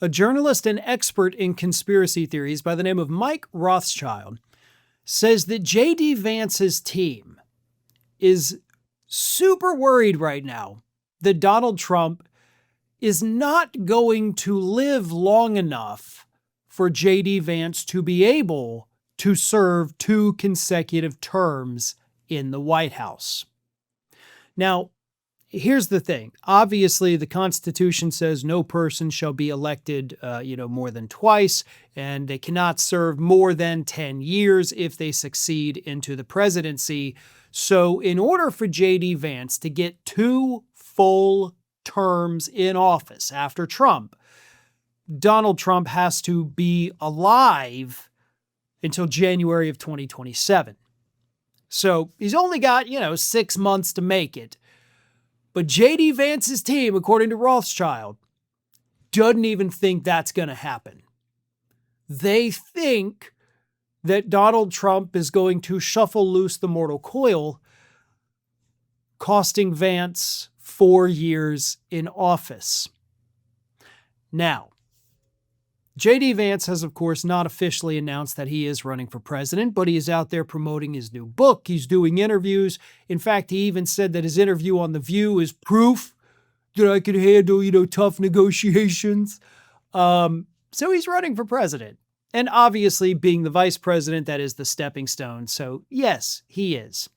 a journalist and expert in conspiracy theories by the name of Mike Rothschild, says that JD Vance's team is super worried right now that Donald Trump is not going to live long enough for JD Vance to be able to serve 2 consecutive terms in the White House. Now, here's the thing. Obviously, the Constitution says no person shall be elected, more than twice, and they cannot serve more than 10 years if they succeed into the presidency. So in order for JD Vance to get 2 full terms in office after Trump, Donald Trump has to be alive until January of 2027. So he's only got, 6 months to make it. But JD Vance's team, according to Rothschild, doesn't even think that's going to happen. They think that Donald Trump is going to shuffle loose the mortal coil, costing Vance 4 years in office. Now, JD Vance has, of course, not officially announced that he is running for president, but he is out there promoting his new book. He's doing interviews. In fact, he even said that his interview on The View is proof that I could handle, tough negotiations. So he's running for president. And obviously, being the vice president, that is the stepping stone. So yes, he is.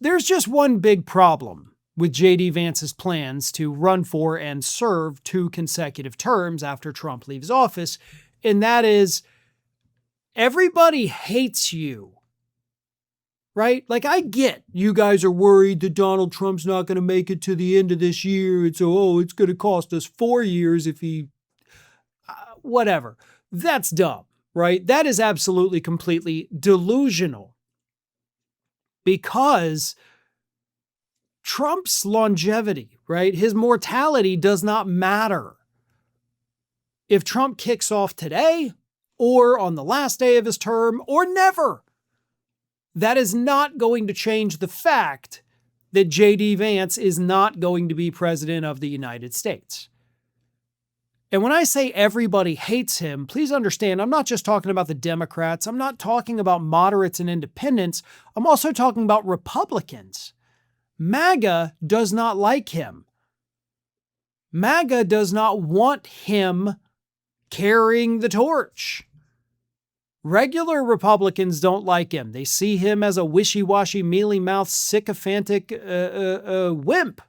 There's just one big problem with JD Vance's plans to run for and serve 2 consecutive terms after Trump leaves office, and that is everybody hates you, right? Like, I get you guys are worried that Donald Trump's not going to make it to the end of this year, and so, it's going to cost us 4 years if he, whatever. That's dumb, right? That is absolutely, completely delusional, because Trump's longevity, right? His mortality does not matter. If Trump kicks off today, or on the last day of his term, or never, that is not going to change the fact that JD Vance is not going to be president of the United States. And when I say everybody hates him, please understand, I'm not just talking about the Democrats. I'm not talking about moderates and independents. I'm also talking about Republicans. MAGA does not like him. MAGA does not want him carrying the torch. Regular Republicans don't like him. They see him as a wishy-washy, mealy-mouthed, sycophantic wimp,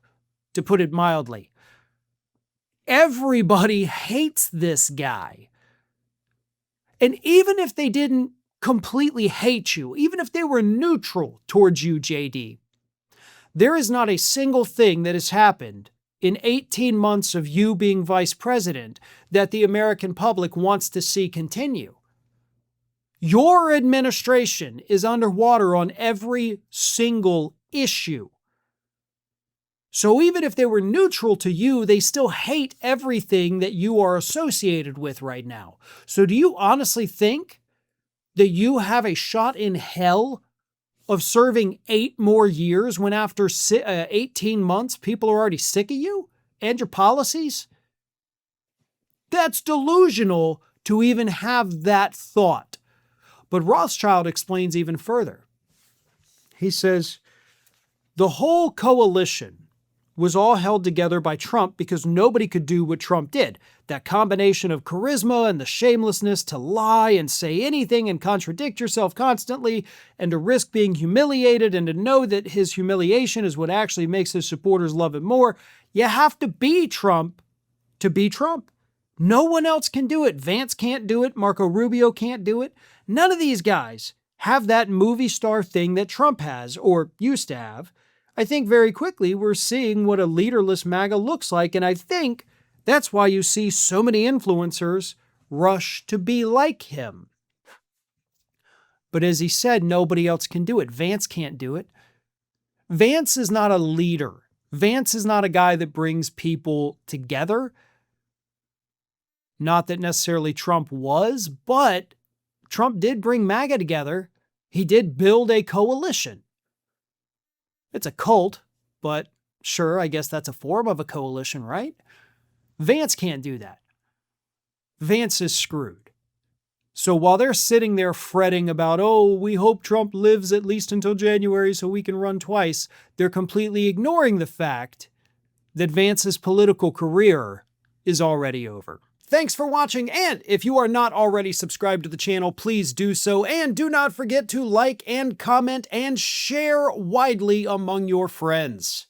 to put it mildly. Everybody hates this guy. And even if they didn't completely hate you, even if they were neutral towards you, JD, there is not a single thing that has happened in 18 months of you being vice president that the American public wants to see continue. Your administration is underwater on every single issue. So even if they were neutral to you, they still hate everything that you are associated with right now. So do you honestly think that you have a shot in hell of serving 8 more years when after 18 months, people are already sick of you and your policies? That's delusional to even have that thought. But Rothschild explains even further. He says, the whole coalition was all held together by Trump because nobody could do what Trump did. That combination of charisma and the shamelessness to lie and say anything and contradict yourself constantly, and to risk being humiliated and to know that his humiliation is what actually makes his supporters love him more. You have to be Trump to be Trump. No one else can do it. Vance can't do it. Marco Rubio can't do it. None of these guys have that movie star thing that Trump has, or used to have. I think very quickly we're seeing what a leaderless MAGA looks like, and I think that's why you see so many influencers rush to be like him. But as he said, nobody else can do it. Vance can't do it. Vance is not a leader. Vance is not a guy that brings people together. Not that necessarily Trump was, but Trump did bring MAGA together. He did build a coalition. It's a cult, but sure, I guess that's a form of a coalition, right? Vance can't do that. Vance is screwed. So while they're sitting there fretting about, oh, we hope Trump lives at least until January so we can run twice, they're completely ignoring the fact that Vance's political career is already over. Thanks for watching, and if you are not already subscribed to the channel, please do so, and do not forget to like and comment and share widely among your friends.